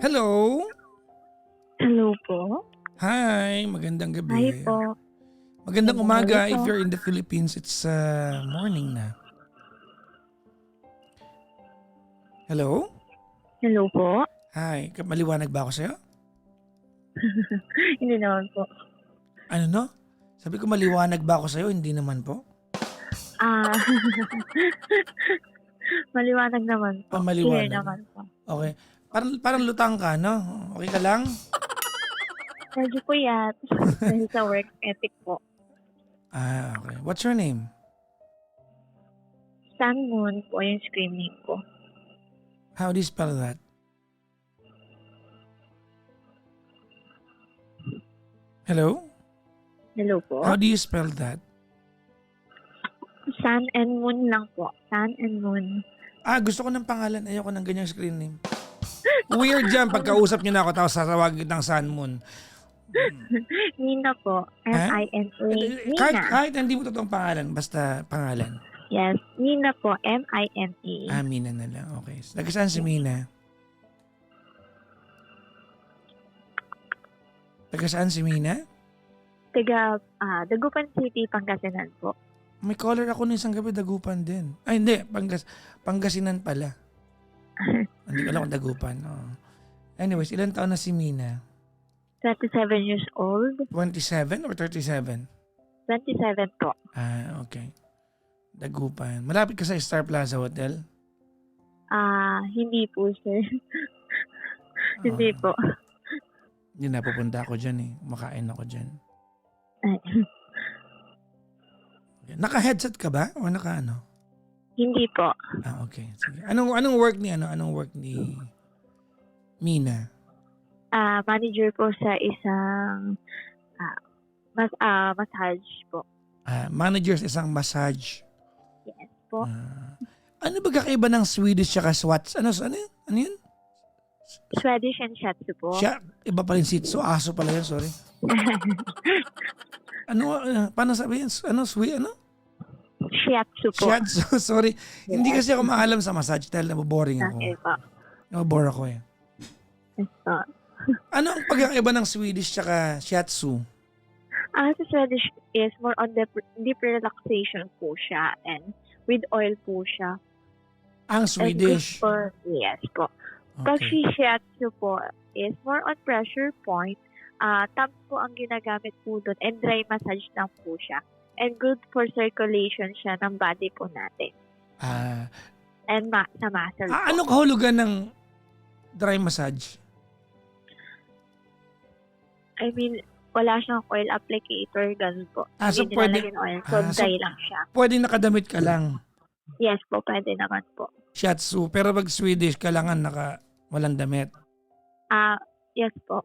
Hello? Hello po. Hi, magandang Hi gabi. po. Magandang Magandang gabi umaga po. if you're in the Philippines, it's morning na. Hello? Hello po. Hi, maliwanag ba ako sa'yo? Hindi naman po. Ano no? Sabi ko maliwanag ba ako sa'yo? Hindi naman po. Ah, maliwanag naman po. Clear Maliwanag. naman po. Okay. Parang lutang ka, no? Okay ka lang? Medyo puyat dahil sa work ethic po. Okay. What's your name? Sun Moon po yung screen name ko. How do you spell that? Hello? Hello po. How do you spell that? Sun and Moon lang po. Sun and Moon. Gusto ko ng pangalan. Ayoko ng ganyang screen name. Weird yan. Pagkausap niyo na ako tapos sasawagin ng Sun Moon. Nina po. M-I-N-A. Kahit Nina. hindi mo totoong pangalan, basta pangalan. Yes. Nina po. M-I-N-A. Mina na lang. Okay. Taga saan si Mina? Taga saan si Mina? Taga Dagupan City, Pangasinan po. May caller ako nung isang gabi, Dagupan din. Ay, hindi. Pangasinan pala. Hindi ko alam kung Dagupan. Oh. Anyways, ilan taon na si Mina? 27 years old. 27 or 37? 27 po. Okay. Dagupan. Malapit ka sa Star Plaza Hotel? Hindi po, sir. Hindi po. Hindi na, pupunta ako dyan eh. Makain ako dyan. Ay, Naka-headset ka ba? O naka-ano? hindi po. Okay. Sige. Anong work ni Mina? Manager po sa isang massage po. Manager sa isang massage. Yes po. Ano ba kakaiba ng Swedish at Swats? Ano yun? Ano yun? Swedish and Shatsu po. Iba pa rin sitso. Aso pala yun, sorry. Paano sabihin? Shiatsu po. Shiatsu, sorry. Hindi kasi ako maalam sa massage dahil naboboring ako. Okay po. Nabobore ako eh. Yes po. Ano ang pagkakaiba ng Swedish tsaka Shiatsu? Sa Swedish is more on deep relaxation po siya and with oil po siya. Ang Swedish. Yes po. Pag Okay. Shiatsu po is more on pressure point. Thumbs po ang ginagamit po doon and dry massage lang po siya. And good for circulation siya ng body po natin. And sa muscle po. Ano kahulugan ng dry massage? I mean, wala siyang oil applicator, ganun po. So Hindi pwede- nilalagyan oil. So, so- dry lang siya. Pwede nakadamit ka lang. Yes po, pwede naman po. Shiatsu. Pero pag Swedish, kailangan walang damit. Yes po.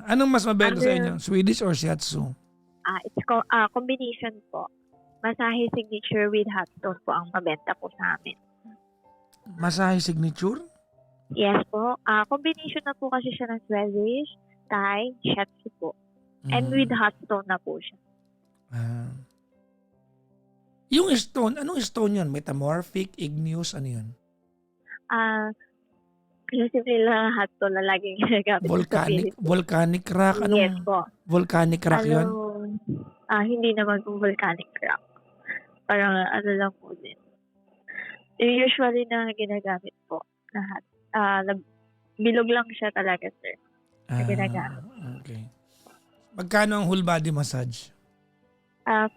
Anong mas mabenta sa inyo? Swedish or Shiatsu? It's combination po. Masahe signature with hot stone po ang mabenta po sa amin. Masahe signature? Yes po. Combination na po kasi siya ng Swedish, Thai, Shiatsu po. And with hot stone na po siya. Yung stone, anong stone yun? Metamorphic, igneous, ano yun? Kasi nila hot stone na laging ginagamit sa Philippines. Volcanic rock? Anong Yes po. volcanic rock yun? Hindi naman po volcanic rock. Parang lang po din. Usually na ginagamit po na hot. Bilog lang siya talaga, sir. Na ginagamit. Okay. Magkano ang whole body massage?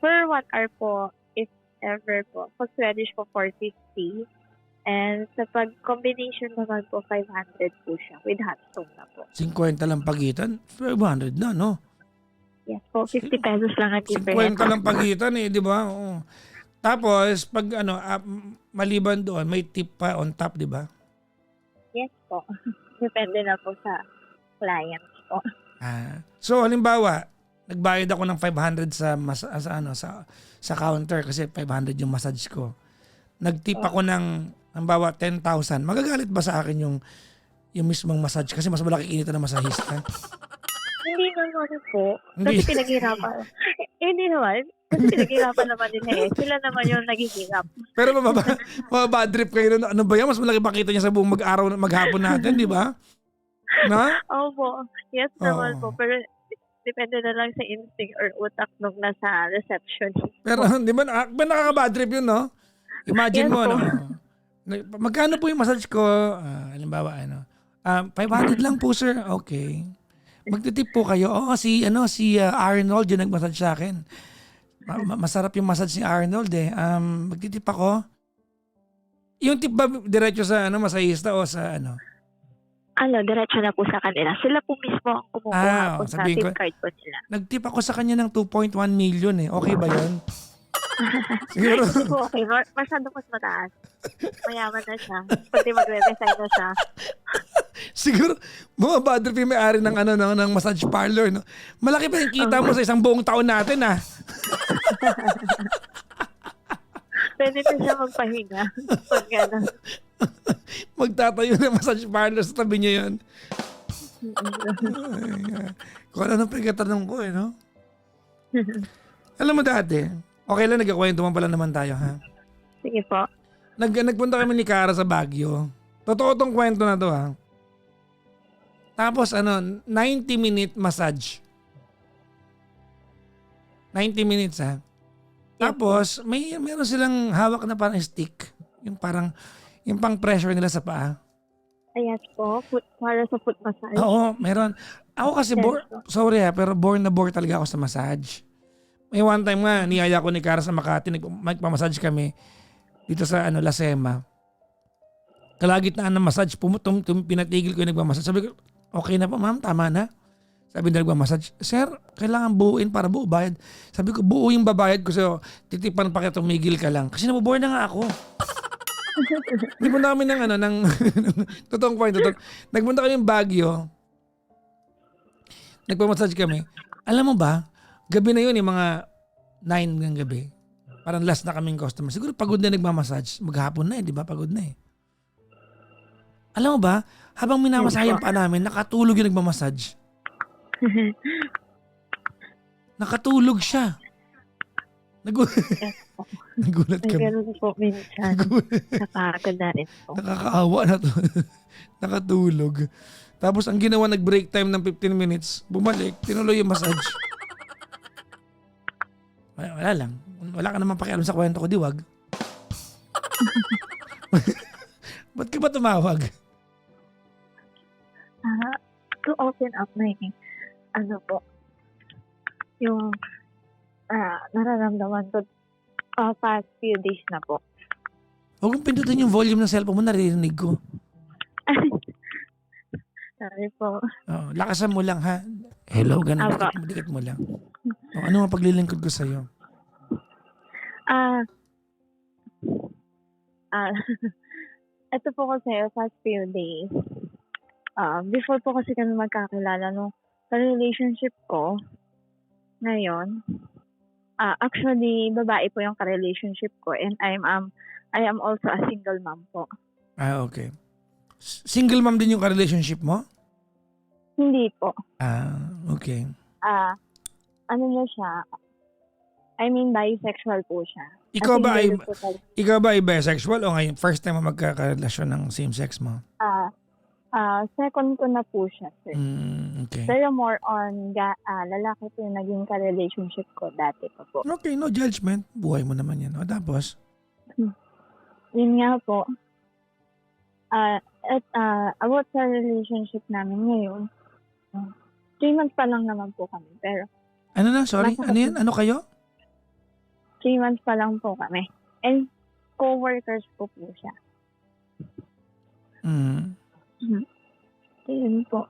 For 1 hour po, if ever po. Pag Swedish po, 450. And sa pag-combination naman po, 500 po siya with hot stone na po. 50 lang pagitan? 500 na, no? Yes po, 50 pesos lang ang 50 difference. lang pagitan eh, di ba? Oo. Tapos, pag maliban doon, may tip pa on top, di ba? Yes po. Depende na po sa clients po. So, halimbawa, nagbayad ako ng 500 sa counter kasi 500 yung massage ko. Nagtip ako ng halimbawa 10,000. Magagalit ba sa akin yung mismong massage kasi mas malaki kinita ng masahista? Hindi naman po. Hindi. Kasi pinaghirapan. Hindi naman. Kasi pinaghirapan naman nila eh. Sila naman yung naghihirap. Pero mababad trip kayo nun. Ano ba yan? Mas malaki pa kita niya sa buong maghapon natin, di ba? No? Opo. Yes naman po. Oo. Pero depende na lang sa instinct or utak nung nasa reception Pero po. di ba nakaka-bad trip yun, no? Imagine Yes mo, po. no? Magkano po yung massage ko? Halimbawa, 500 lang po, sir. Okay. Magtitip po kayo. Oo, si Arnold yung nag-massage sa akin. Masarap yung massage ni Arnold eh. Magtitip ako. Yung tip ba diretso sa masahista o sa ano? Diretso na po sa kanila. Sila po mismo ang kumukuha po sa Sabihin ko, tip card po nila. nagtip ako sa kanya ng 2.1 million eh. Okay ba yun? Siguro. Hindi po okay. Masyado mas mataas. Mayaman na siya. Pati magre-resign na siya. Siguro, mga bad trip yung may-ari ng massage parlor. No? Malaki pa yung kita mo sa isang buong taon natin ah. Pwede na siya magpahinga. Pag gano'n. Magtatayo ng massage parlor sa tabi niya yun. Kung ano pagkatanong ko eh, no? Alam mo dati, okay lang nagkakwento man pala naman tayo ha. Sige po. Nagpunta kami ni Cara sa Baguio. Totoo tong kwento na to ha. Tapos 90-minute massage. 90 minutes ha. Tapos meron silang hawak na parang stick. Yung pang pressure nila sa paa. Yes po. Para sa foot massage. Oo, meron. Ako kasi sorry ha, pero born na born talaga ako sa massage. May one time nga, niyaya ko ni Cara sa Makati, nagpamassage kami dito sa La Sema. Kalagitnaan ng massage, pinatigil ko yung nagmamassage. Sabi ko, okay na po ma'am, tama na. Sabi na nagmamassage, sir, kailangan buuin para buo bayad. Sabi ko, buo yung babayad ko sa'yo, titipan pa kita, tumigil ka lang. Kasi nabuboard na nga ako. Nagpunta kami ng totoong point. Nagpunta kami ng Baguio. Nagpamassage kami. Alam mo ba, gabi na yun, yung mga 9 ng gabi. Parang last na kaming customer. Siguro pagod na nagmamassage. Maghapon na di ba? Pagod na Alam mo ba, habang minamasahe yung paa namin, nakatulog yung nagmamassage. Nakatulog siya. Nagulat kami. Ganun po minsan. Nakakagod na rin po. Nakakaawa na to. Nakatulog. Tapos ang ginawa, nag-break time ng 15 minutes. Bumalik, tinuloy yung massage. Wala lang. Wala ka naman pakialam sa kwento ko, diwag. Ba't ka ba tumawag? To open up my yung nararamdaman ko past few days na po. Huwag kong pindutin yung volume ng cellphone mo, naririnig ko. Sorry po. Lakasan mo lang ha. Hello, ganun. Dikit mo lang. Ano ang paglilingkod ko sa'yo? Ito po kasi past few days. Before po kasi kami magkakilala sa relationship ko ngayon. Actually, babae po yung ka-relationship ko and I am also a single mom po. Okay. Single mom din yung ka-relationship mo? Hindi po. Okay. Ano na siya? Bisexual po siya. Ikaw ba ay bisexual o ngayon first time mo magkakarelasyon ng same sex mo? Second ko na po siya, sir. Okay. Pero more on lalaki po yung naging ka-relationship ko dati pa po. Okay, no judgment. Buhay mo naman yan. Tapos? Yun nga po. About sa relationship namin ngayon, 3 months pa lang naman po kami. Pero ano na? Sorry? Ano yan? Ano kayo? 3 months pa lang po kami. And co-workers po siya. Yun po.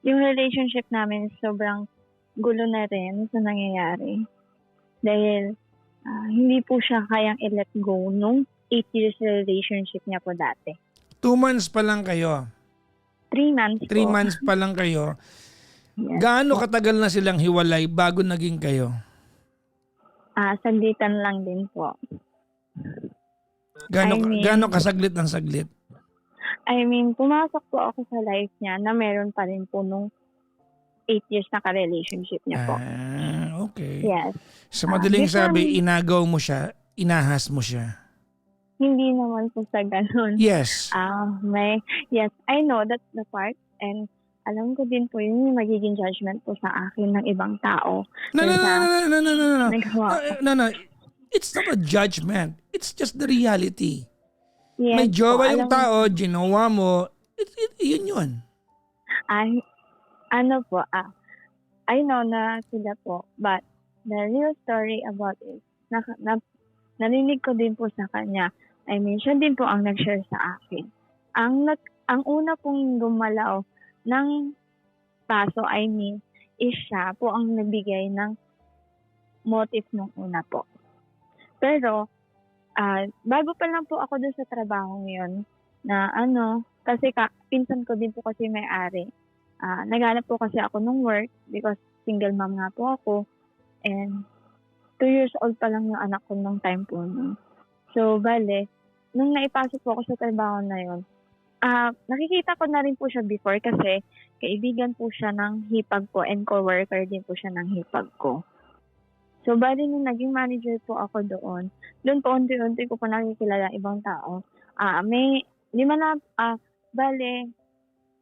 Yung relationship namin sobrang gulo na rin sa nangyayari. Dahil hindi po siya kayang i-let go nung 8 years relationship niya po dati. 2 months pa lang kayo? 3 months 3 months pa lang kayo? Yes. Gaano katagal na silang hiwalay bago naging kayo? Saglitan lang din po. Gaano kasaglit ng saglit? Pumasok po ako sa life niya na meron pa rin po nung 8 years na ka-relationship niya po. Okay. Yes. Sa madaling sabi, inagaw mo siya, inahas mo siya. Hindi naman po sa ganun. Yes. Yes, I know that's the part, and alam ko din po yun yung magiging judgment po sa akin ng ibang tao No, no, dahil no, sa no, no, no, no, no, no, no. nagawa ko. No, no. It's not a judgment. It's just the reality. May Yes po, jowa yung alam mo, tao, ginawa mo, yun yun. ay, ano po, I know na sila po, but the real story about it, narinig ko din po sa kanya. I mean, siya din po ang nag-share sa akin. Ang una pong gumalaw ng paso, I mean, is siya po ang nagbigay ng motive nung una po. Pero, bago pa lang po ako dun sa trabaho ngayon, na kasi pinsan ko din po kasi may-ari. Naghanap po kasi ako ng work because single mom nga po ako. And 2 years old pa lang yung anak ko nung time po nun. So, bale, nung naipasok po ako sa trabaho na yun, nakikita ko na rin po siya before kasi kaibigan po siya ng hipag ko and co-worker din po siya ng hipag ko. So, bali nung naging manager po ako doon po unti-unti ko po nakikilala ibang tao. May 5 na, bale,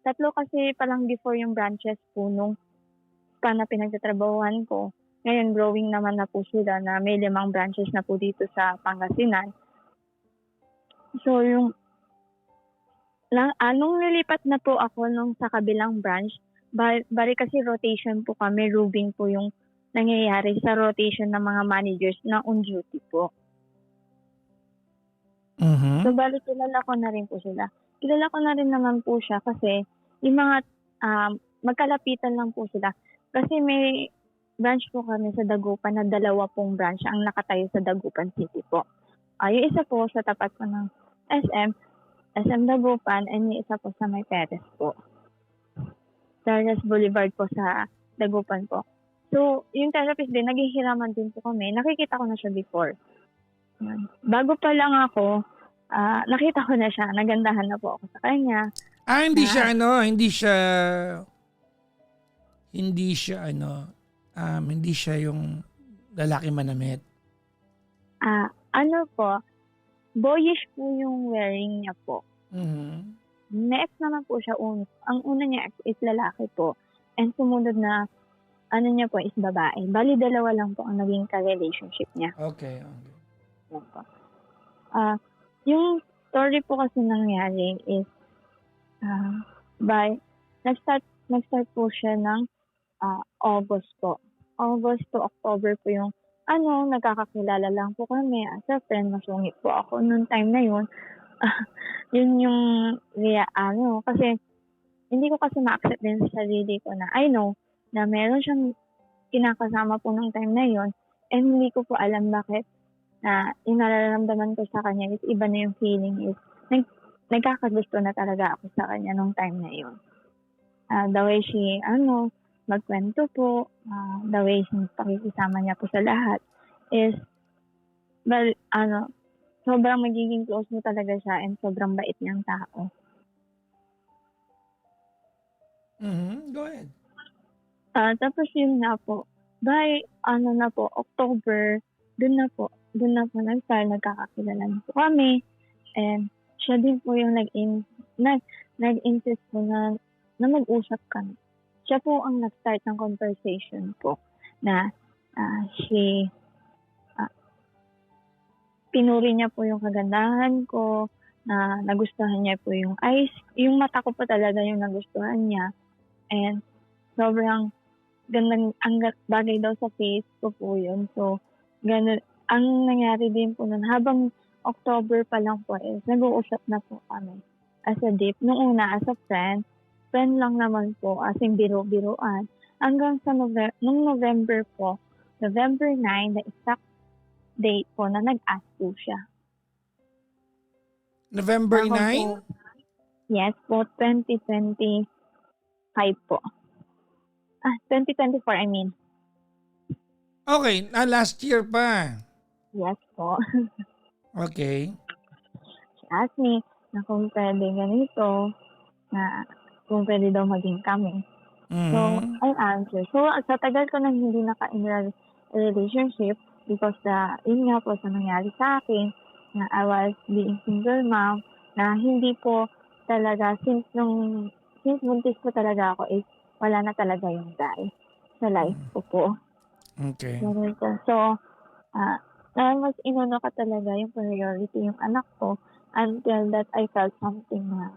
3 kasi palang before yung branches po nung na pinagtatrabahuhan ko. Ngayon, growing naman na po sila na may 5 branches na po dito sa Pangasinan. So, nung nilipat na po ako sa kabilang branch, bari kasi rotation po kami, rubing po yung nangyayari sa rotation ng mga managers na on duty po. Mm-hmm. So, bali kilala ko na rin po sila. Kilala ko na rin naman po siya kasi yung mga magkalapitan lang po sila. Kasi may branch po kami sa Dagupan na 2 pong branch ang nakatayo sa Dagupan City po. Yung isa po sa tapat po ng SM Dagupan, and yung isa po sa May Perez po. Terrace Boulevard po sa Dagupan po. So, yung therapist din, naghihiraman din po kami. Nakikita ko na siya before. Bago pa lang ako, nakita ko na siya. Nagandahan na po ako sa kanya. Hindi siya yung lalaki manamit. Boyish po yung wearing niya po. Mm-hmm. Next naman po siya, ang una niya is lalaki po. And sumunod na, niya po is babae. Bali, 2 lang po ang naging ka-relationship niya. Okay. Yan po. Yung story po kasi nangyari is, nag-start po siya ng August po. August to October po yung nagkakakilala lang po kami as a friend. Masungit po ako noong time na yun. Yun yung kasi hindi ko kasi ma-accept din sa sarili ko na I know na meron siyang kinakasama po nung time na yun, and hindi ko po alam bakit na yung nararamdaman ko sa kanya is iba na yung feeling is nagkakagusto na talaga ako sa kanya nung time na yun. The way she magkwento po, the way pakikisama niya po sa lahat is sobrang magiging close mo talaga siya and sobrang bait niyang tao. Mm-hmm. Go ahead. Tapos yun na po, by October, dun na po nag-start, nagkakakilala na po kami, and siya din po yung nag-insist po na mag-usap kami. Siya po ang nag-start ng conversation po na pinuri niya po yung kagandahan ko, na nagustuhan niya po yung eyes, yung mata ko pa talaga yung nagustuhan niya, and sobrang gandang ang bagay daw sa face ko po yun. So, ganun. Ang nangyari din po nun, habang October pa lang po is nag-uusap na po kami as a date. Nung una, as a friend lang naman po, as in biro-biroan. Hanggang sa nung November po, November 9, the exact date po na nag-ask po siya. November 9? Yes po, 2025 po. 2024, I mean. Okay, last year pa. Yes po. Okay. She asked me na kung pwede ganito, na kung pwede daw maging kami. Mm-hmm. So, I answered. So, sa tagal ko nang hindi naka-in relationship because yun nga po sa nangyari sa akin, na I was being single mom, na hindi po talaga, since buntis po talaga ako is wala na talaga yung guy sa life ko po. Okay. Ganun po. So, mas inuna ko talaga yung priority yung anak ko until that I felt something na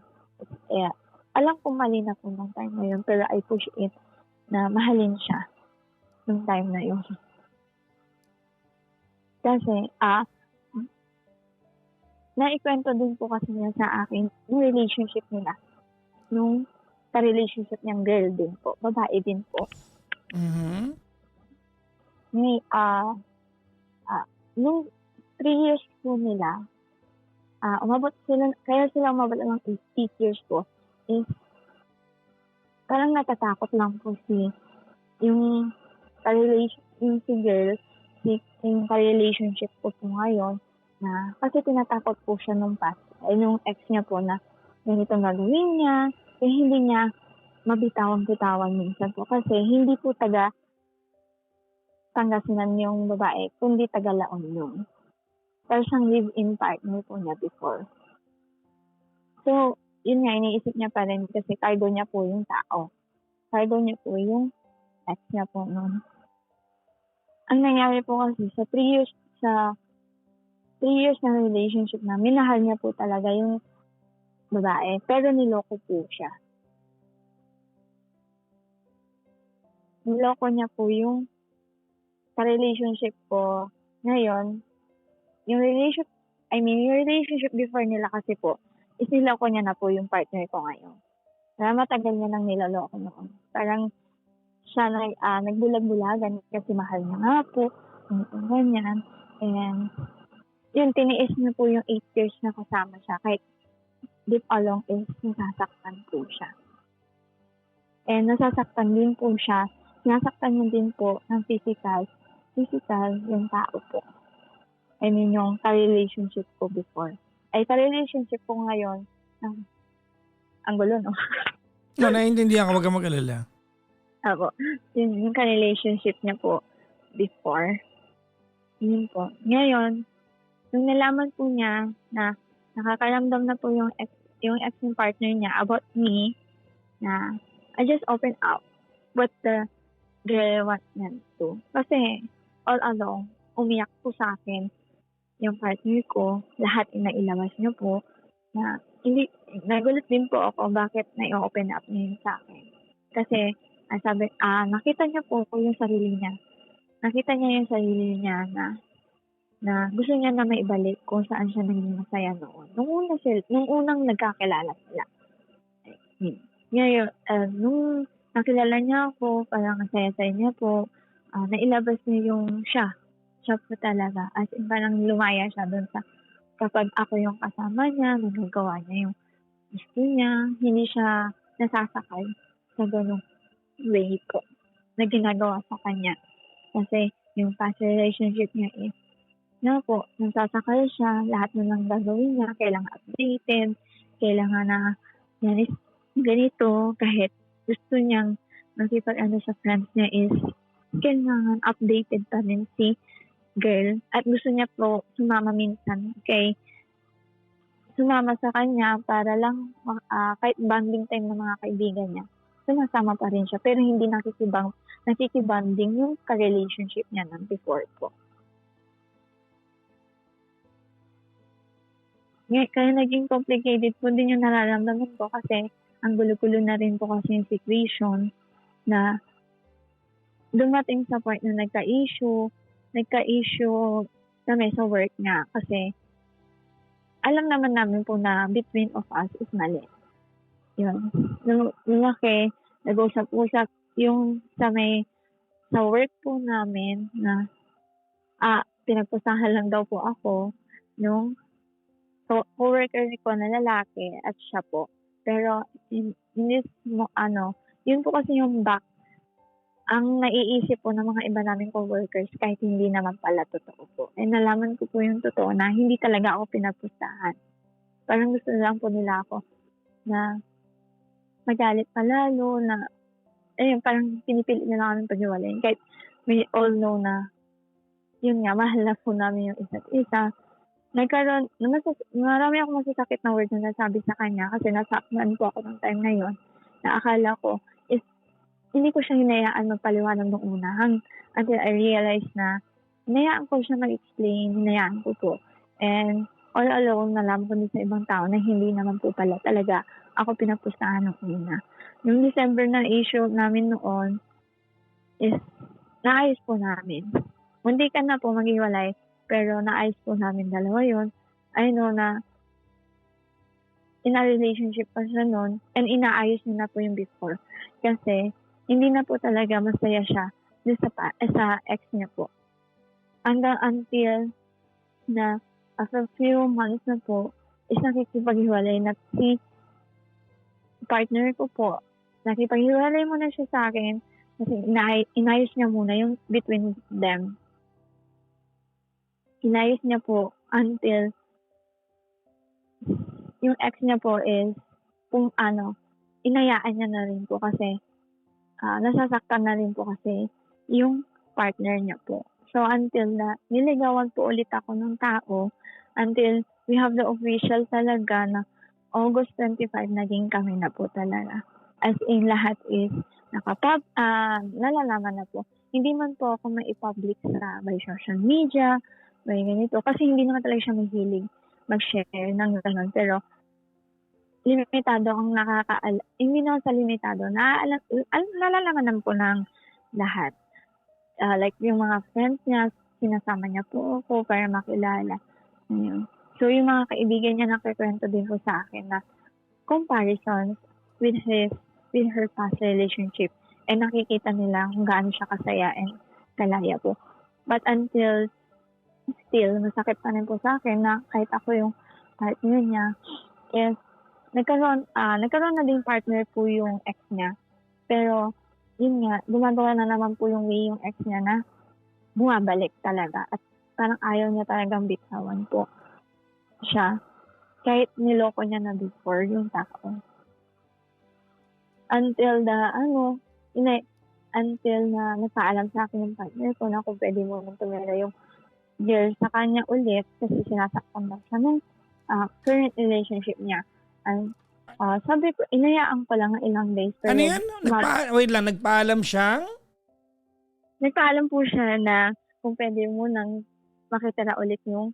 alam kong mali na po nung time na yun, pero I push it na mahalin siya nung time na yun. Kasi, naikwento din po kasi niya sa akin yung relationship nila. Nung ka-relationship niyang girl din po, babae din po. Mhm. Nung 3 years po nila, kaya sila umabot ng 8 years po, is parang natatakot lang po yung si girl, yung ka-relationship ko po ngayon, na kasi tinatakot po siya nung past, nung ex niya po na ganito gagawin niya, hindi niya mabitawan-bitawan minsan po kasi hindi po taga Pangasinan yung babae, kundi taga Laon yun. Pero siyang live-in partner po niya before. So, yun nga, iniisip niya pa rin kasi cargo niya po yung tao. Cargo niya po yung ex niya po noon. Ang nangyari po kasi sa 3 years na relationship na, minahal niya po talaga yung babae, pero niloko po siya. Niloko niya po yung ka-relationship ko ngayon, yung relationship before nila kasi po, is niloko niya na po yung partner ko ngayon. Kaya matagal niya nang niloloko noon. Parang siya nagbulag-bulagan kasi mahal niya nga po, ganyan. And yun, tiniis niya po yung 8 years na kasama siya kahit deep along is nasasaktan po siya. And nasasaktan din po siya, nasaktan niya din po ng physical yung tao po. I mean, yung ka-relationship ko before. Ay, ka-relationship ko ngayon, ang gulo, no? No, naiintindihan ko, wag kang mag-alala. Ako, yung ka-relationship niya po before. Yun po. Ngayon, nung nalaman po niya na nakakaramdam na po yung ex ng partner niya about me, na I just open up what the girl wants them to. Kasi, all along, umiyak po sa akin yung partner ko, lahat inailabas niya po, na nagulat din po ako bakit na-open up niya yun sa akin. Kasi, nakita niya po yung sarili niya. Nakita niya yung sarili niya na gusto niya na maibalik kung saan siya naging masaya noon. Nung unang nagkakilala sila. Ngayon, nung nakilala niya ako, parang saya-saya niya po, nailabas niya yung siya po talaga. As in, parang lumaya siya doon sa kapag ako yung kasama niya, nagagawa niya yung gusto niya, hindi siya nasasakal sa ganung way ko na ginagawa sa kanya. Kasi yung past relationship niya is, nasasakal siya, lahat na lang gagawin niya, kailangan updated, kailangan na yan is ganito, kahit gusto niyang makipag-ano sa friends niya is, kailangan updated pa rin si girl. At gusto niya po sumama minsan sumama sa kanya para lang kahit bonding time ng mga kaibigan niya, sumasama pa rin siya. Pero hindi nakikibanding yung ka-relationship niya ng before po. Kaya naging complicated po din yung nararamdaman ko kasi ang gulo-gulo na rin po kasi yung situation na dumating sa point na nagka-issue kami sa work nga kasi alam naman namin po na between of us is mali. Yun. Nung nag-usap-usap yung sa work po namin na pinagpustahan lang daw po ako nung co-worker ko na lalaki at siya po. Pero yun po kasi yung ang naiisip po ng mga iba naming co-workers kahit hindi naman pala totoo po. And nalaman ko po yung totoo na hindi talaga ako pinagpustahan. Parang gusto lang po nila ako na magalit pa lalo na parang pinipilit nila kami pag-iwalayin. Kahit we all know na yun nga, mahal na po namin yung isa't isa. marami akong masasakit na words na nasabi sa kanya kasi nasaktan po ako ng time na yon na akala ko is hindi ko siya hinayaan magpaliwanag nung una until I realized na hinayaan ko siya mag-explain, hinayaan ko po. And all along, nalaman ko din sa ibang tao na hindi naman po pala talaga ako pinapustahan ng una. Yung December na issue namin noon is naayos po namin. Hindi ka na po maghiwalay, pero naayos po namin dalawa yon. I know na in a relationship pa siya noon and inaayos niya na po yung before. Kasi hindi na po talaga masaya siya sa ex niya po. Until na after few months na po, is nakikipaghiwalay na si partner ko po. Nakipaghiwalay muna siya sa akin kasi inayos niya muna yung between them. Inayos niya po until yung ex niya po is inayaan niya na rin po kasi nasasaktan na rin po kasi yung partner niya po. So until na niligawan po ulit ako ng tao, until we have the official talaga na August 25 naging kami na po talaga. As in lahat is nalalaman na po. Hindi man po ako mai-public by social media, by ganito. Kasi hindi naman talaga siya mahilig mag-share ng ganun. Pero limitado ang hindi naman sa limitado. Nalalaman naman po ng lahat. Like yung mga friends niya, sinasama niya po ako para makilala. So yung mga kaibigan niya nakikwento din po sa akin na comparisons with her past relationship. And nakikita nila kung gaano siya kasaya and kalaya po. But until still, masakit pa rin po sa akin na kahit ako yung partner niya, is nagkaroon na din partner po yung ex niya. Pero, yun nga, gumagawa na naman po yung way yung ex niya na bumabalik talaga. At parang ayaw niya talagang bitawan po siya. Kahit niloko niya na before yung tao. Until na nagpaalam sa akin yung partner ko na kung pwede mo nang tumira yung girl sa kanya ulit kasi sinasaktan daw siya ng current relationship niya. And sabi ko, inayaan ko lang ng ilang days. Pero Ano yan? Nagpaalam siyang? Nagpaalam po siya na kung pwede mo nang makitira ulit yung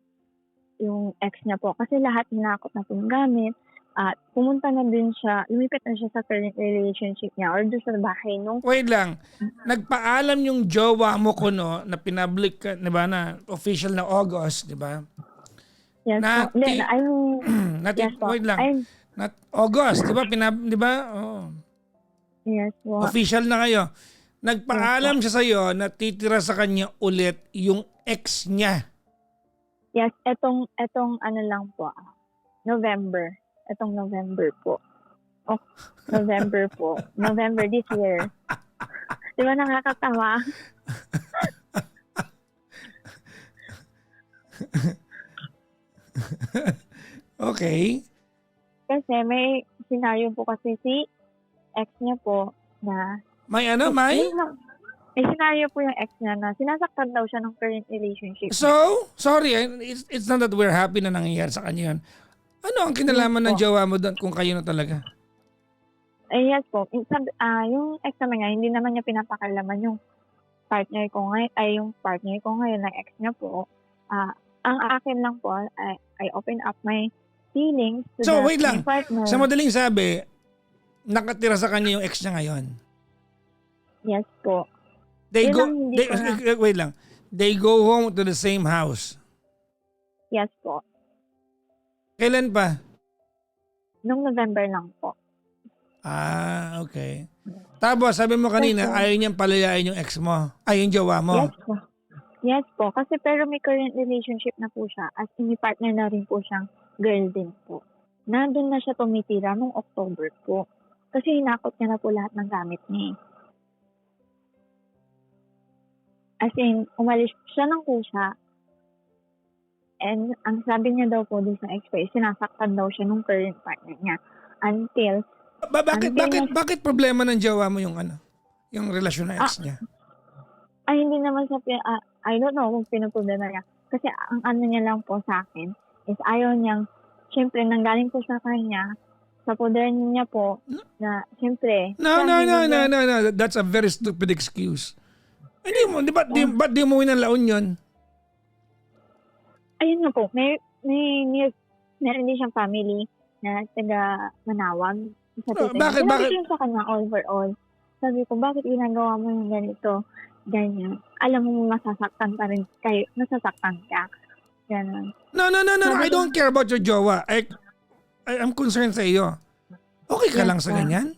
ex niya po. Kasi lahat hinakot na po yung gamit. At pumunta na din siya, lumipit na siya sa current relationship niya or doon sa bahay nung... Wait lang. Nagpaalam yung jowa mo ko no, na pinablik, di ba, na official na August, di ba? Yes po. Yes po. Wait lang. August, di ba? Di ba? Oh. Yes po. Official na kayo. Nagpaalam siya sa'yo na titira sa kanya ulit yung ex niya. Yes, etong lang po. November. Etong November po. Oh, November po. November this year. Di ba nakakatawa? Okay. Kasi may senaryo po kasi si ex niya po na... May May senaryo po yung ex niya na sinasaktan daw siya ng current relationship. So, sorry, it's not that we're happy na nangyayari sa kanya yun. Ano ang kinalaman ng jowa mo doon kung kayo na talaga? Yes po. Yung ex naman niya, hindi naman niya pinapakalaman yung partner ko ngayon na ex niya po. Ang akin lang po, I open up my feelings to So, wait lang. partner. Sa madaling sabi, nakatira sa kanya yung ex niya ngayon. Yes po. Wait lang. They go home to the same house. Yes po. Kailan pa? Nung November lang po. Okay. Tapos, sabi mo kanina, ayaw niyang palayain yung ex mo. Ay, yung jowa mo. Yes po. Yes po. Kasi pero may current relationship na po siya. As in, may partner na rin po siyang girl din po. Nandun na siya tumitira nung October po. Kasi hinakot niya na po lahat ng gamit niya. As in, umalis siya ng kusa. And ang sabi niya daw po doon sa ex-wife, sinasaktan daw siya nung current partner niya. Until... Bakit problema ng jowa mo yung yung relasyon ng ex niya? Ay, hindi naman siya, I don't know kung pinaproblema niya. Kasi ang niya lang po sa akin is ayaw niyang, syempre, nanggaling po sa kanya, sa poder niya po, na syempre, No, siya no, no, hindi no, niya, no, no. That's a very stupid excuse. Hindi mo, ba't di mo winalaon yun? ayun nga po, meron din siyang family na taga Manawag sa tita niya. Bakit, Sinabi bakit? ko yun sa kanya overall. Sabi ko, bakit ginagawa mo yung ganito? Ganyan. Alam mo masasaktan pa rin kayo, nasasaktan ka. Ganon. No, no, no, no. Sabi I ko, don't care about your jowa. I'm concerned sa iyo. Okay ka Yes, lang sa po. ganyan?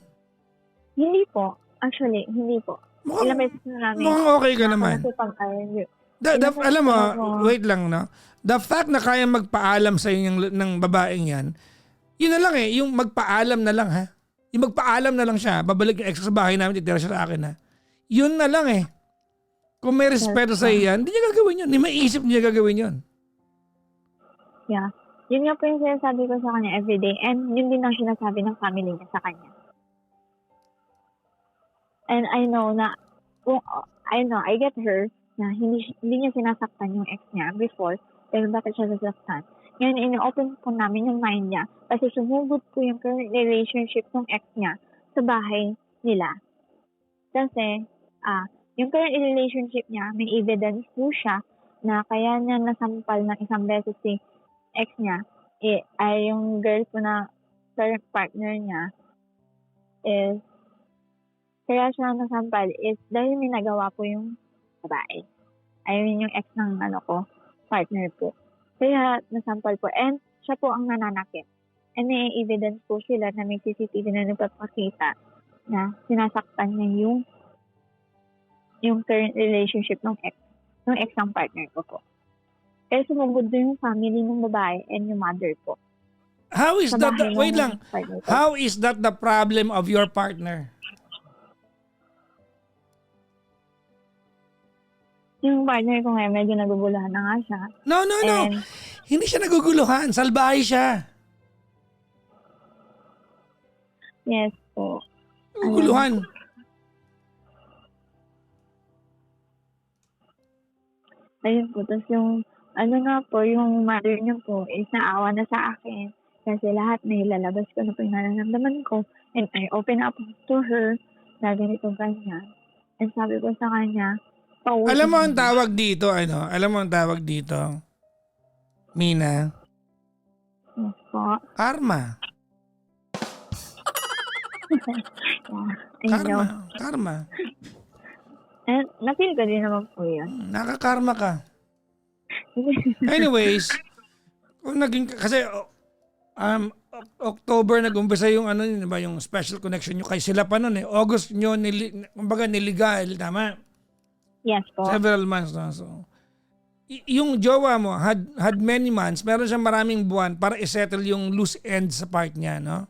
Hindi po. Actually, hindi po. Ilang beses na namin Mukhang okay ka naman. nakakapag-argue. Alam mo, Ako. wait lang, no? The fact na kaya magpaalam sa iyo ng babaeng yan, yun na lang yung magpaalam na lang, ha? Yung magpaalam na lang siya, babalik yung ex sa bahay namin, titira siya sa akin, ha? Yun na lang Kung may respeto sa iyo yan, hindi niya gagawin yun. Hindi maisip niya gagawin yun. Yeah. Yun nga po yung sinasabi ko sa kanya everyday. And yun din ang sinasabi ng family niya sa kanya. And I know na, I get her na hindi niya sinasaktan yung ex niya before. Pero bakit siya sasaktan? Ngayon, in-open po namin yung mind niya kasi sumugod po yung current relationship ng ex niya sa bahay nila. Kasi, yung current relationship niya, may evidence po siya na kaya niya nasampal ng isang beses si ex niya, ay yung girl po na current partner niya is, kaya siya nasampal is dahil may nagawa po yung babae. I mean, yung ex ng partner po. Kaya nasampal po. And siya po ang nananakit. And may evidence po sila na may CCTV na nagpapakita na sinasaktan niya yung current relationship ng ex ng partner ko po. Kaya sumugod doon yung family ng babae and yung mother po. How is Sa that, bahay wait ng lang, partner ko. how is that the problem of your partner? Yung partner ko ngayon, medyo naguguluhan na nga siya. No, no, no. And Hindi siya naguguluhan. Salbahe siya. yes po. Naguguluhan. Ayun po. Tapos yung, yung mother niya po is naawa na sa akin. Kasi lahat na ilalabas ko na po yung nararamdaman ko. And I open up to her na ganito ganyan. And sabi ko sa kanya, pauwi. Alam mo ang tawag dito, Alam mo ang tawag dito? Mina? Yes po. Karma. I know. Karma. And na-feel ko din naman po yun. Nakakarma ka. Anyways, kasi October nag-umpisa yung yung special connection nyo kay sila pa noon August nyo kumbaga niligal, tama? Yes po. Several months na. So, yung jowa mo had many months, meron siyang maraming buwan para isettle yung loose ends sa part niya, no?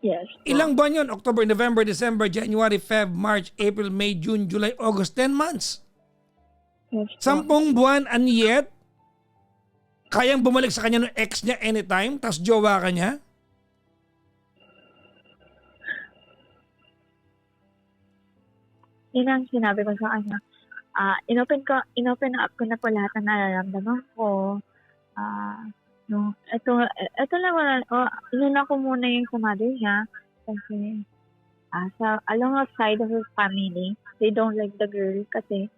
Yes po. Ilang buwan yun? October, November, December, January, Feb, March, April, May, June, July, August. 10 months. Yes po. 10 buwan and yet, kayang bumalik sa kanya ng ex niya anytime, tas jowa ka niya? Yun ang sinabi ko sa kanya. Inopen up ko na po lahat ng nararamdaman ko. Ito lang, inuna ko muna yung sa mother niya. Kasi, along outside of his family, they don't like the girl kasi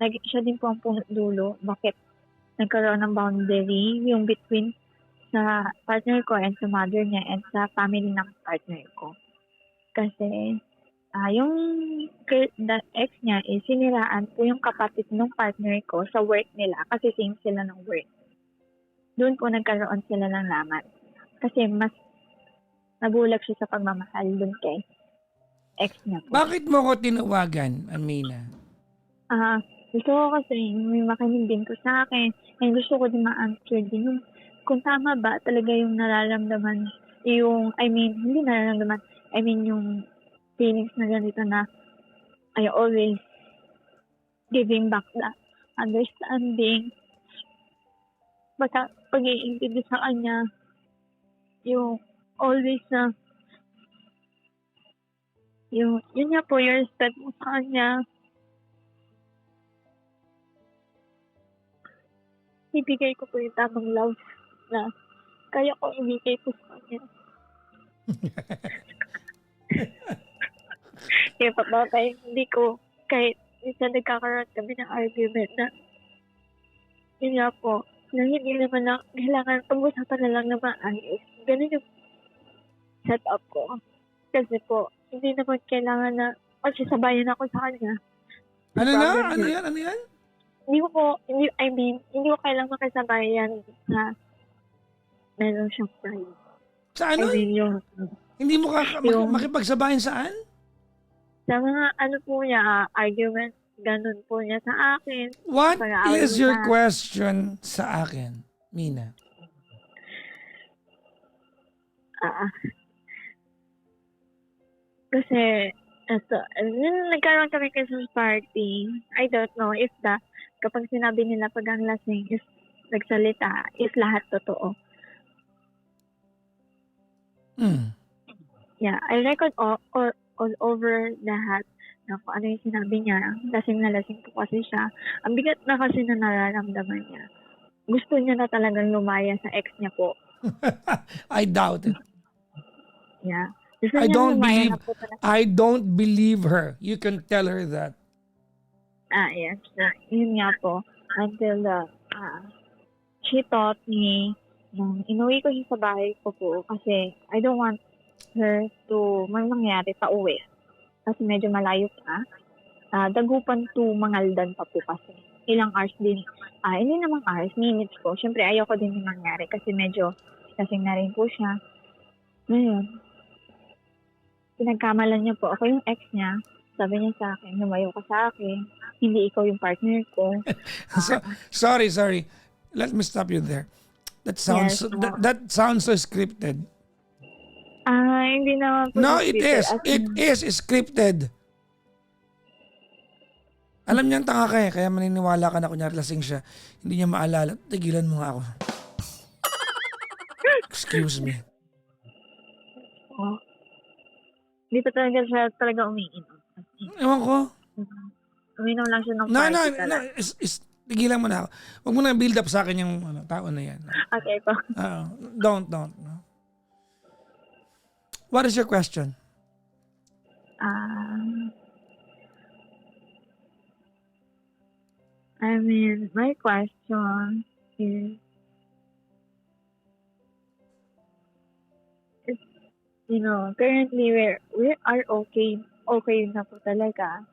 siya din po ang punot dulo. Bakit nagkaroon ng boundary yung between sa partner ko and sa mother niya and sa family ng partner ko. Kasi, yung ex niya is siniraan po yung kapatid ng partner ko sa work nila kasi same sila ng work. Doon po nagkaroon sila ng laman. Kasi mas nabulag siya sa pagmamahal doon kay ex niya po. Bakit mo ko tinawagan, Amina? Gusto ko kasi may makinig din ko sa akin. And gusto ko din ma-answer din yung kung tama ba talaga yung nararamdaman hindi nararamdaman, yung feelings na ganito na I always giving back the understanding. Basta pag-iintindi sa kanya, yung always na, yun nga po, yung respect mo sa kanya. ibigay ko po yung tamang love na kaya ko ibigay po sa kanya. Kaya papatay, hindi ko, kahit minsan nagkakaroon kami ng argument na, yun nga po, na hindi naman na kailangan pag-usapan na lang na maayos. Ganun yung set up ko. Kasi po, hindi naman kailangan na magsasabayan ako sa kanya. Ano na? Ano yan? Ano yan? Hindi ko po, hindi ko kailangan makasabayan sa meron siyang pride. Sa ano? Yung, Hindi mo yung- makipagsabayan saan? sa mga po niya, argument, ganun po niya sa akin. What Pag-aaway is your na. question sa akin, Mina? Kasi, nagkaroon kami Christmas party. I don't know if kapag sinabi nila pag ang lasing is nagsalita, is lahat totoo. Hmm. Yeah, I record all over lahat na kung ano yung sinabi niya. Lasing na lasing po kasi siya. Ang bigat na kasi na nararamdaman niya. Gusto niya na talagang lumaya sa ex niya po. I doubt it. Yeah. Gusto I niya don't lumaya believe, na po talaga. I don't believe her. You can tell her that. Yes. Yun nga po. Until she taught me nung inuwi ko siya sa bahay ko po kasi I don't want her to may mangyari pa uwi. Kasi medyo malayo pa. Dagupan to Mangaldan pa po kasi. Ilang hours din. Hindi naman hours, minutes po. Siyempre, ayoko din yung mangyari kasi medyo kasing na rin po siya. Ngayon, pinagkamalan niya po. Ako yung ex niya. Sabi niya sa akin, lumayo ka sa akin. Hindi ikaw yung partner ko. Sorry. Let me stop you there. That sounds Yes, that sounds so scripted. Hindi naman po. No, yung it Twitter. is. It is scripted. Alam niya ang tanga ka kaya maniniwala ka na kunyari lasing siya. Hindi niya maalala. Tigilan mo nga ako. Excuse me. Hindi pa talaga umiinom. Ewan ko. Uminom lang siya ng No, party talaga. tigilan mo na ako. Huwag mo na build up sa akin yung tao na yan. Okay po. Don't. No. What is your question? My question is, currently we are okay na po talaga.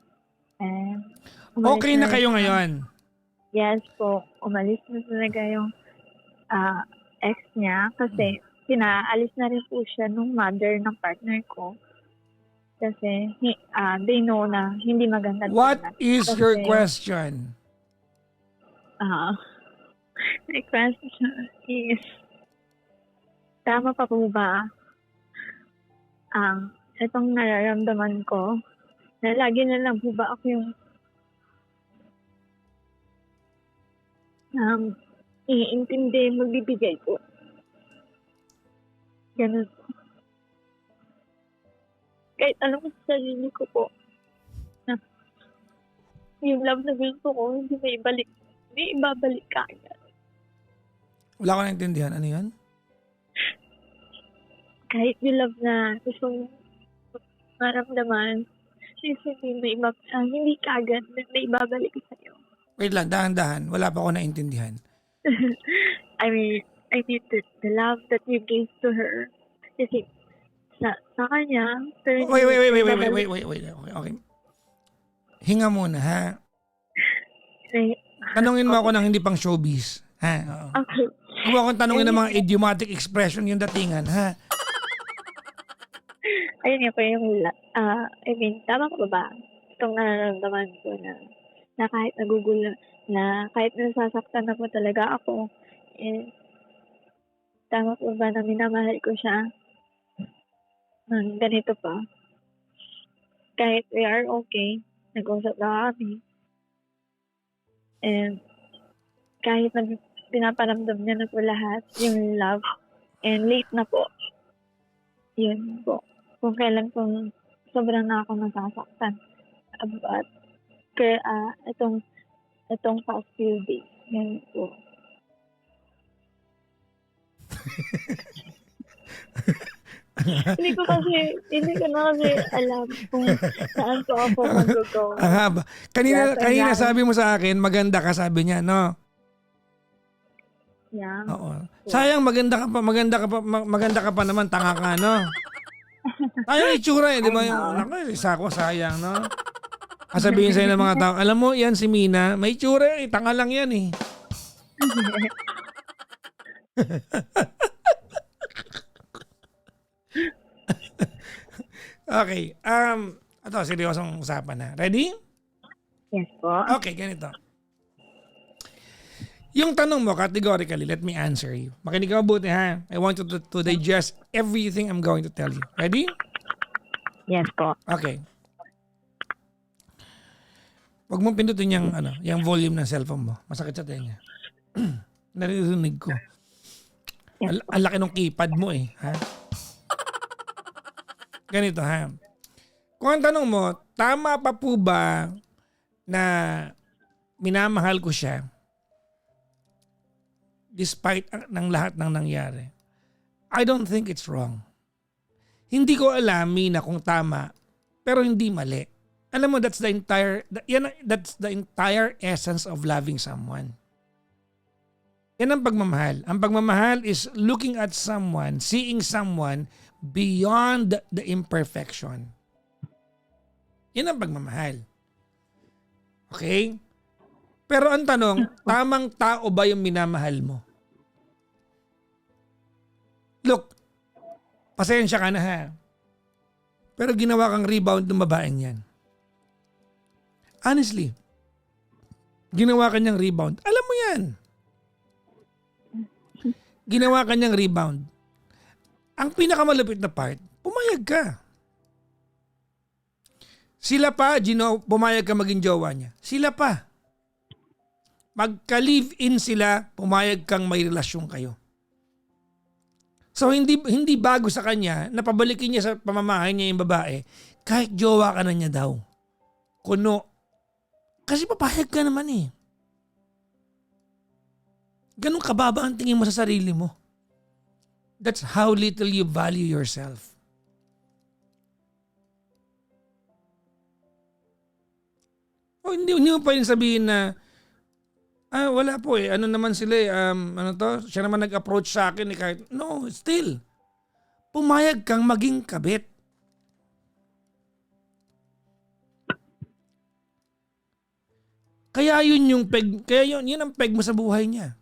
And Okay na kayo ngayon. Yes po, umalis na talaga yung ex niya kasi pinaalis na rin po siya nung mother ng partner ko. Kasi they know na hindi maganda. What tingnan. is Kasi, your question? My question is, tama pa po ba ang itong nararamdaman ko na lagi na lang po ba ako yung iintindi, magbibigay po. Ganun po. Kahit alam ko sa sarili ko po na yung love na gusto ko, hindi ibabalik kagad. Wala ko naintindihan. Ano yan? Kahit yung love na gusto mong maramdaman, hindi kagad na ibabalik sa'yo. Wait lang, dahan-dahan. Wala pa ako naintindihan. I mean the love that you gave to her. Kasi sa kanya, Wait. Okay. Hinga muna, ha? Tanungin mo ako ng hindi pang showbiz. Ha? Oo. Okay. Huwag mo akong tanungin ng mga idiomatic expression yung datingan, ha? Ayun nga po yung, tama ko ba? Itong nararamdaman ko na kahit nagugulo, na kahit nasasaktan na po talaga ako, tama po ba na minamahal ko siya ng ganito pa? Kahit we are okay, nag-usap na kami, and kahit pinaparamdam niya na po lahat, yung love, and late na po, yun po. Kung kailan kung sobrang na ako nasasaktan. But, itong past few days, yan po. Hindi ko na kasi alam kung saan ko ako mag-go. Ang haba. Yes, Kanina exactly. sabi mo sa akin, maganda ka, sabi niya, no? Yeah. Oo. Sayang, maganda ka pa naman, tanga ka, no? Sayang itsura di ba? I know. Naku, isa ko, sayang, no? Kasabihin sa'yo ng mga tao, alam mo, yan si Mina, may itsura tanga lang yan eh. Okay, ito, seryosong usapan na. Ready? Yes po. Okay, ganito. Yung tanong mo, categorically, let me answer you. Makinig ka mabuti ha. I want you to digest everything I'm going to tell you. Ready? Yes po. Okay. Huwag mong pindutin yung volume ng cellphone mo. Masakit sa tenga. Naririnig ko. Yes. Ang laki ng keypad mo eh. Ha? Ganito ha. Kung ang tanong mo, tama pa po ba na minamahal ko siya despite ng lahat ng nangyari? I don't think it's wrong. Hindi ko alam, Mina, kung tama, pero hindi mali. Alam mo, that's the entire essence of loving someone. Yan ang pagmamahal. Ang pagmamahal is looking at someone, seeing someone beyond the imperfection. Yan ang pagmamahal. Okay? Pero ang tanong, tamang tao ba yung minamahal mo? Look, pasensya ka na ha. Pero ginawa kang rebound ng babaeng yan. Honestly, ginawa kanyang rebound. Alam mo yan. Ginawa kanyang rebound. Ang pinakamalapit na part, pumayag ka. Sila pa, pumayag ka maging jowa niya. Sila pa. Magka-live-in sila, pumayag kang may relasyon kayo. So hindi bago sa kanya na pabalikin niya sa pamamahay niya yung babae kahit jowa ka na niya daw. Kuno. Kasi papayag ka naman eh. Ganun kababa ang tingin mo sa sarili mo. That's how little you value yourself. O hindi mo pa rin sabihin na wala po eh. Ano naman sila eh. Siya naman nag-approach sa akin eh kahit, no, still. Pumayag kang maging kabit. Kaya yun ang peg mo sa buhay niya.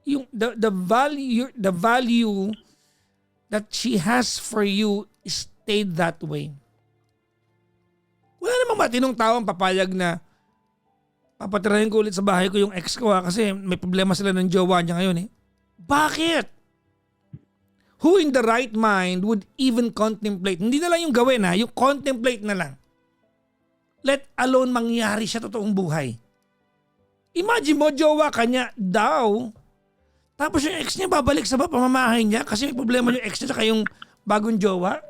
Yung the value that she has for you stayed that way. Wala namang matinong tao ang papayag na papatirahin ko ulit sa bahay ko yung ex ko kasi may problema sila ng jowa niya ngayon eh. Bakit? Who in the right mind would even contemplate? Hindi na lang yung gawin yung contemplate na lang. Let alone mangyari siya totoong buhay. Imagine mo, jowa ka niya daw, tapos yung ex niya babalik sa pamamahay niya kasi may problema yung ex niya saka yung bagong jowa.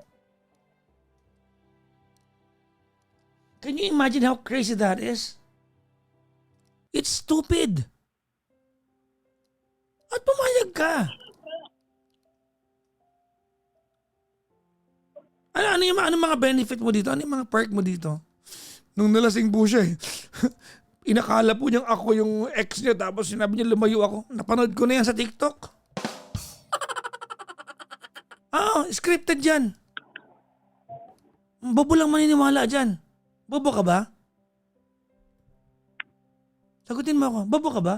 Can you imagine how crazy that is? It's stupid. At pumayag ka. Ano yung mga benefit mo dito? Ano yung mga perk mo dito? Nung nalasing po siya inakala po niyang ako yung ex niya tapos sinabi niya lumayo ako. Napanood ko na yan sa TikTok. Scripted yan. Bobo lang maniniwala dyan. Bobo ka ba? Sagutin mo ako. Bobo ka ba?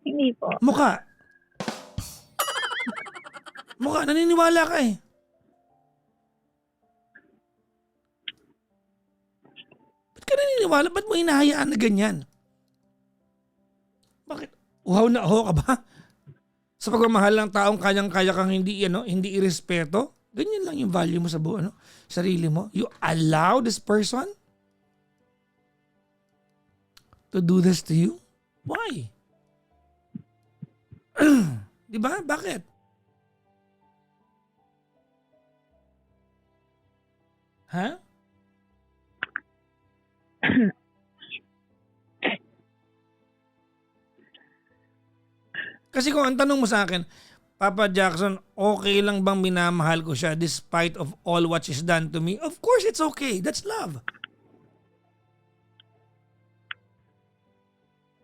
Hindi po. Mukha, naniniwala ka eh. Ba't ka naniniwala? Ba't mo hinahayaan na ganyan? Bakit? Uhaw na uhaw ka ba? Sa pagmamahal ng taong kanyang-kaya kang hindi irespeto? Ganyan lang yung value mo sa sarili mo. You allow this person to do this to you? Why? Di ba? Bakit? Ha? Kasi kung ang tanong mo sa akin, Papa Jackson, okay lang bang minamahal ko siya despite of all what she's done to me? Of course it's okay. That's love.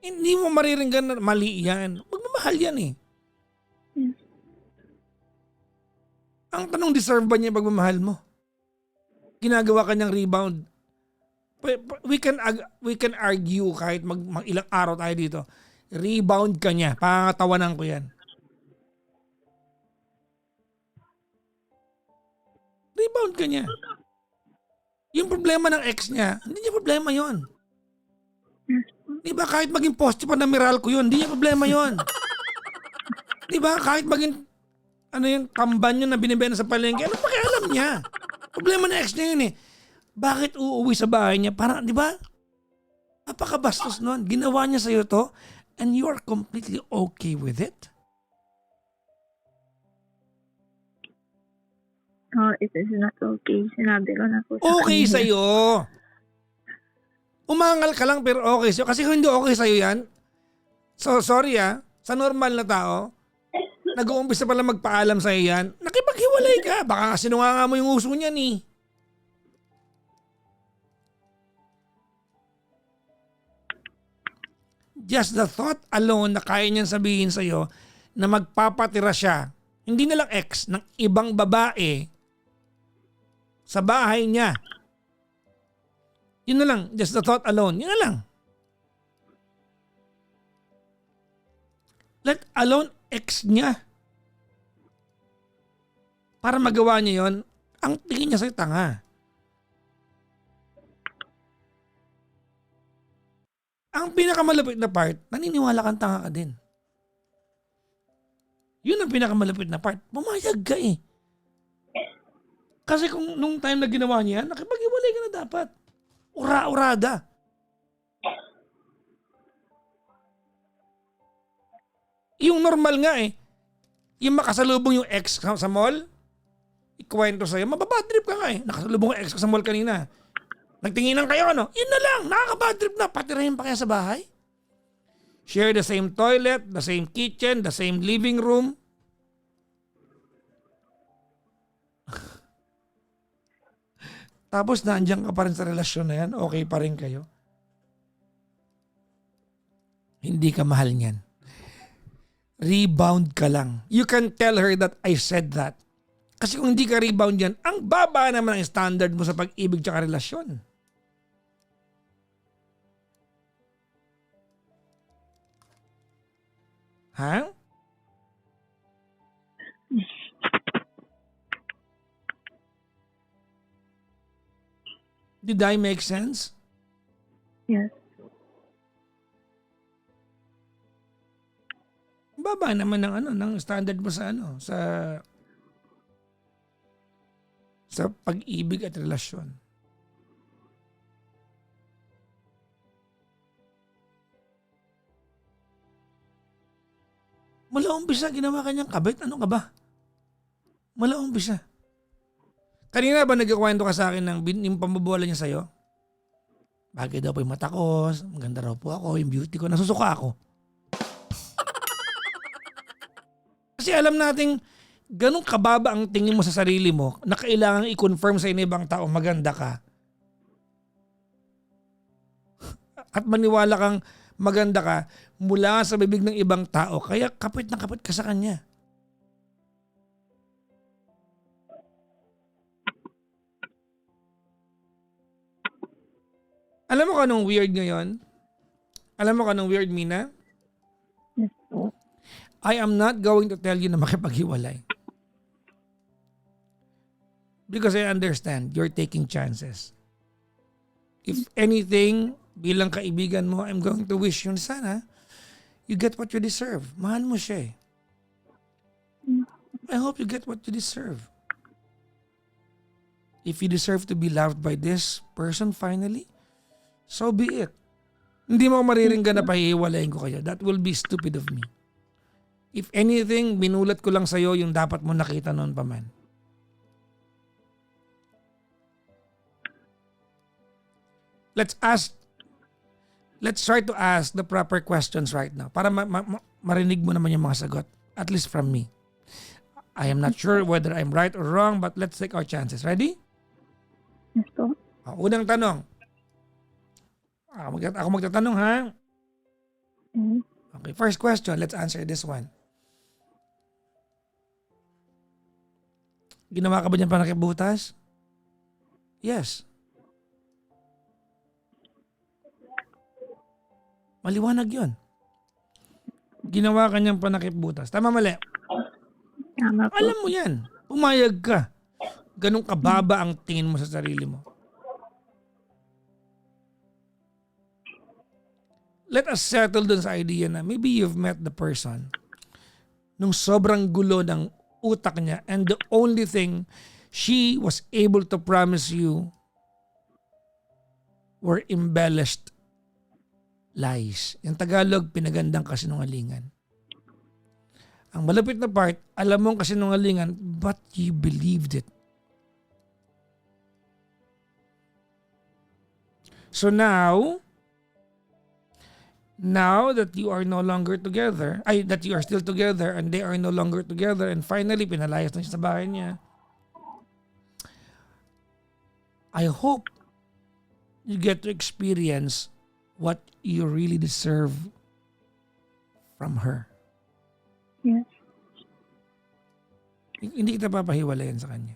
Hindi mo mariringgan na mali yan. Magmamahal yan eh. Yes. Ang tanong, deserve ba niya yung pagmamahal mo? Ginagawa kanyang rebound. We can argue kahit ilang araw tayo dito. Rebound ka niya. Pangatawanan ko yan. Rebound ka niya. Yung problema ng ex niya, hindi niya problema yon. Di ba kahit maging poste pa na Meralco yun, hindi niya problema yon. Di ba kahit maging yung kamban yun na binibenta sa palengke, ano pakialam niya? Problema ng ex niya yun eh. Bakit uuwi sa bahay niya? Parang, di ba? Napakabastos nun. Ginawa niya sa'yo to and you are completely okay with it? Oh, it is not okay. Sinabi ko na po sa Okay kanya. sa'yo. Umangal ka lang pero okay sa'yo. Kasi kung hindi okay sa'yo yan, so sorry sa normal na tao, nag-uumpisa pala magpaalam sa'yo yan, nakipaghiwalay ka. Baka kasi sinunganga mo yung uso niyan eh. Just the thought alone na kaya niyan sabihin sa'yo na magpapatira siya, hindi na lang ex, ng ibang babae sa bahay niya. Yun na lang, just the thought alone, yun na lang. Let alone ex niya. Para magawa niya yon, ang tingin niya sa'yo tanga. Ang pinakamalapit na part, naniniwala kang tanga ka din. Yun ang pinakamalapit na part. Pumayag ka eh. Kasi kung nung time na ginawa niya, nakipag-iwalay ka na dapat. Ura-urada. Yung normal nga eh, yung makasalubong yung ex sa mall, ikuwento sa'yo, mababad trip ka nga eh. Nakasalubong yung ex sa mall kanina. Nagtinginan kayo ano? Yun na lang, nakakabad trip na. Patirahin pa kaya sa bahay? Share the same toilet, the same kitchen, the same living room. Tapos nandiyan ka pa rin sa relasyon na yan, okay pa rin kayo. Hindi ka mahal niyan. Rebound ka lang. You can tell her that I said that. Kasi kung hindi ka rebound yan, ang baba naman ang standard mo sa pag-ibig tsaka relasyon. Ha? Did I make sense? Yes. Baba naman ng standard mo sa sa pag-ibig at relasyon. Mula umpisa ginawa kanyang kabit, ano ka ba? Mula umpisa. Kanina ba nagkukwento ka sa akin ng yung pambobola niya sa'yo? Bagay daw po yung mata ko, maganda raw po ako, yung beauty ko, nasusuka ako. Kasi alam nating ganun kababa ang tingin mo sa sarili mo na kailangan i-confirm sa ibang tao maganda ka. At maniwala kang maganda ka mula sa bibig ng ibang tao, kaya kapit na kapit ka sa kanya. Alam mo kung anong weird ngayon? Alam mo kung anong weird, Mina? Yes po. I am not going to tell you na makipaghiwalay. Because I understand you're taking chances. If anything, bilang kaibigan mo, I'm going to wish you sana you get what you deserve. Mahal mo siya eh. I hope you get what you deserve. If you deserve to be loved by this person finally, so be it. Hindi mo mariringgan na pahihiwalayin ko kayo. That will be stupid of me. If anything, binulat ko lang sa'yo yung dapat mo nakita noon pa man. Let's try to ask the proper questions right now para marinig mo naman yung mga sagot. At least from me. I am not sure whether I'm right or wrong, but let's take our chances. Ready? Yes po. Unang tanong. Ako magtatanong, ha? Mm. Okay, first question. Let's answer this one. Ginawa ka ba dyan panakibutas? Yes. Maliwanag yun. Ginawa ka niyang panakibutas. Tama, mali? Tama po. Alam mo yan. Pumayag ka. Ganun kababa ang tingin mo sa sarili mo. Let us settle dun sa idea na maybe you've met the person nung sobrang gulo ng utak niya and the only thing she was able to promise you were embellished lies. Yung Tagalog, pinagandang kasinungalingan. Ang malapit na part, alam mong kasinungalingan but you believed it. So now that you are no longer together, that you are still together and they are no longer together and finally pinalayas na siya sa bahay niya, I hope you get to experience what you really deserve from her. Yes. Hindi kita papahiwalayan sa kanya.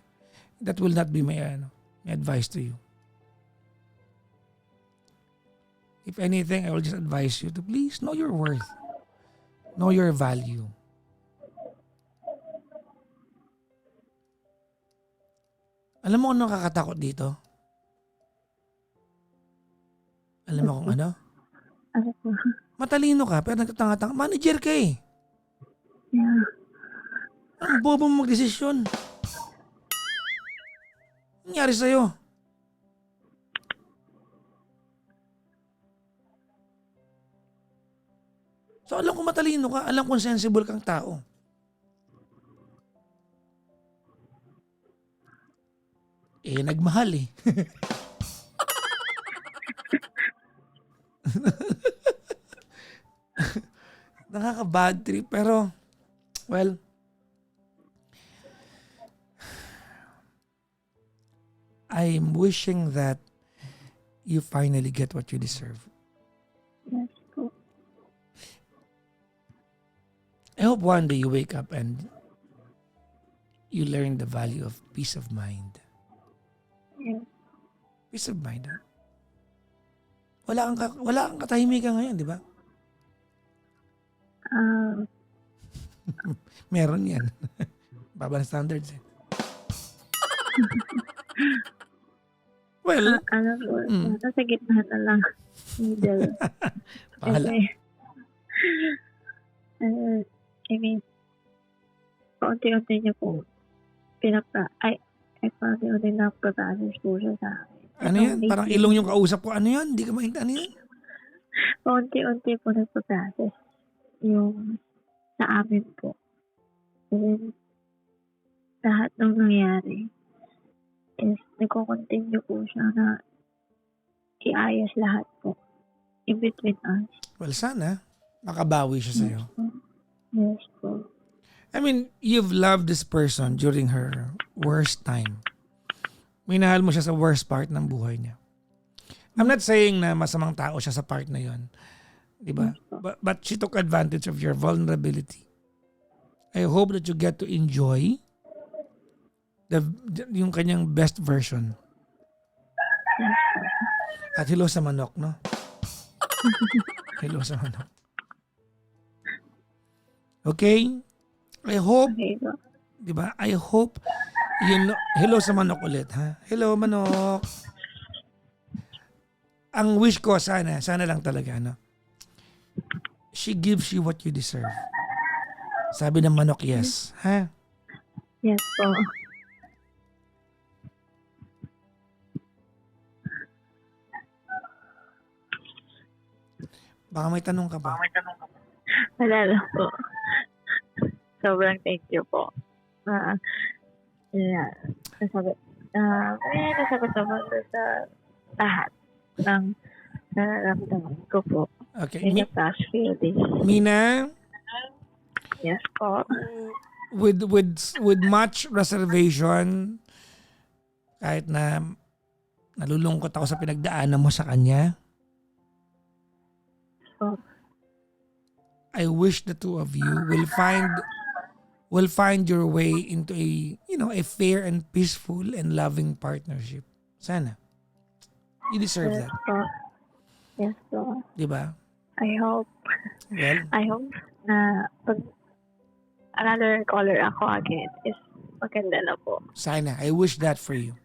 That will not be my advice to you. If anything, I will just advise you to please know your worth. Know your value. Alam mo kung ano nakakatakot dito? Alam mo kung ano? Ano po? Matalino ka pero nagtatanga-tanga. Manager ka eh. Yeah. Ang bobo mo magdesisyon. Nangyari sa'yo? So alam kung matalino ka, alam kung sensible kang tao. Nagmahal eh. Nakaka-bad trip pero well, I'm wishing that you finally get what you deserve. Yes po. I hope one day you wake up and you learn the value of peace of mind. Yes. Peace of mind, ha? Wala kang katahimikan ngayon, di ba? Meron yan. Baba ng standards eh. Well, ano po, nasa gitna na lang. Middle. Bahala. I mean, paunti-unti niya po, paunti-unti na pag-process po siya sa akin. Ano yan? Parang ilong yung kausap ko. Ano yan? Hindi ka maintindihan. Ano yan? Paunti-unti po nagpa-process yung sa amin po. And lahat ng nangyari is nagko-continue po siya na iayos lahat po in between us. Well, sana makabawi siya sa'yo. Yes po. I mean, you've loved this person during her worst time. Minahal mo siya sa worst part ng buhay niya. I'm not saying na masamang tao siya sa part na yon, di ba? But she took advantage of your vulnerability. I hope that you get to enjoy yung kanyang best version. At hello sa manok, no? Hello sa manok. Okay? I hope, Okay po. di ba? I hope hello sa manok ulit, ha? Hello, manok. Ang wish ko sana lang talaga, no? She gives you what you deserve. Sabi ng manok, yes. Ha? Yes po. Baka may tanong ka pa. Wala lang po. Sobrang thank you po. Yeah. Nasagot naman sa lahat ng nararamdaman ko po. Okay. In the past few days. Mina, Yes po. With much reservation, kahit na nalulungkot ako sa pinagdaanan mo sa kanya, Oh. I wish the two of you will find your way into a fair and peaceful and loving partnership. Sana. You deserve Yes that. po. Yes po. Di ba? I hope. Well, I hope na pag another caller ako again is maganda na po. sana. I wish that for you.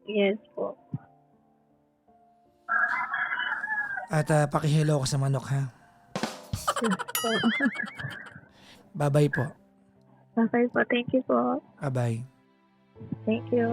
Yes po. At pakihilo ko sa manok, ha? Yes po. Bye-bye po. Okay po. Thank you po. Bye-bye. Thank you.